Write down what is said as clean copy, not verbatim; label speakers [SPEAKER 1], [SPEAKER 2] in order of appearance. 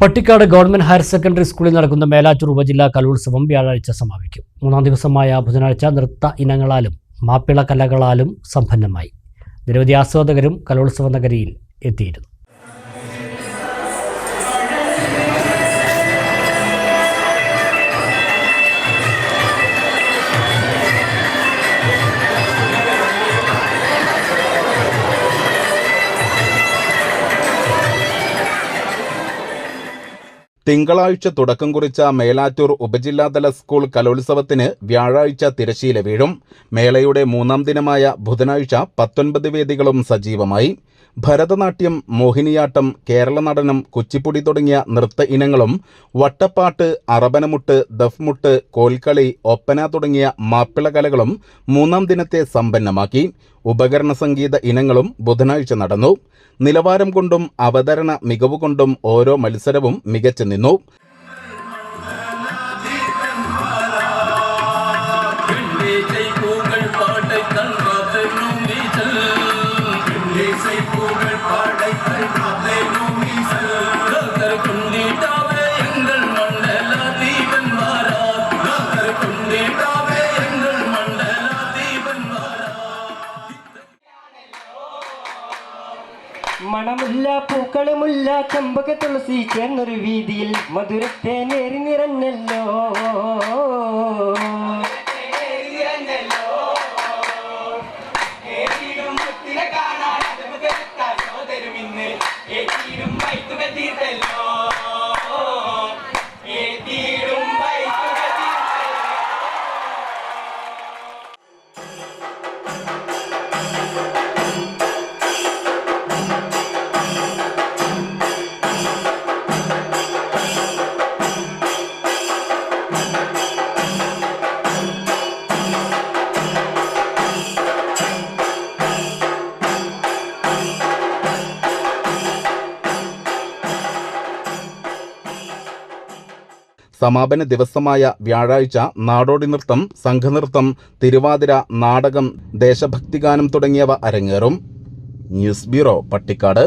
[SPEAKER 1] Pattikkad government higher secondary സ്കൂളിൽ നടക്കുന്ന മേലാറ്റൂർ ഉപജില്ലാ കലോത്സവം വ്യാഴാഴ്ച സമാപിക്കും. മൂന്നാം ദിവസമായ ബുധനാഴ്ച നൃത്ത ഇനങ്ങളാലും മാപ്പിള കലകളാലും സമ്പന്നമായി. നിരവധി ആസ്വാദകരും കലോത്സവ നഗരിയിൽ എത്തിയിരുന്നു.
[SPEAKER 2] തിങ്കളാഴ്ച തുടക്കം കുറിച്ച മേലാറ്റൂർ ഉപജില്ലാതല സ്കൂൾ കലോത്സവത്തിന് വ്യാഴാഴ്ച തിരശ്ശീല വീഴും. മേളയുടെ മൂന്നാം ദിനമായ ബുധനാഴ്ച 19 വേദികളും സജീവമായി. ഭരതനാട്യം, മോഹിനിയാട്ടം, കേരള നടനം, കുച്ചിപ്പുടി തുടങ്ങിയ നൃത്ത ഇനങ്ങളും വട്ടപ്പാട്ട്, അറബനമുട്ട്, ദഫ്മുട്ട്, കോൽക്കളി, ഒപ്പന തുടങ്ങിയ മാപ്പിള കലകളും മൂന്നാം ദിനത്തെ സമ്പന്നമാക്കി. ഉപകരണ സംഗീത ഇനങ്ങളും ബുധനാഴ്ച നടന്നു. നിലവാരം കൊണ്ടും അവതരണ മികവുകൊണ്ടും ഓരോ മത്സരവും മികച്ചു നിന്നു.
[SPEAKER 3] മണമുല്ല പൂക്കളുമുല്ല ചെമ്പക തുളസി ചേർന്നൊരു വീതിയിൽ മധുരത്തെ നേരി നിറഞ്ഞല്ലോ.
[SPEAKER 2] സമാപന ദിവസമായ വ്യാഴാഴ്ച നാടോടി നൃത്തം, സംഘനൃത്തം, തിരുവാതിര, നാടകം, ദേശഭക്തിഗാനം തുടങ്ങിയവ അരങ്ങേറും. News bureau, Pattikkad.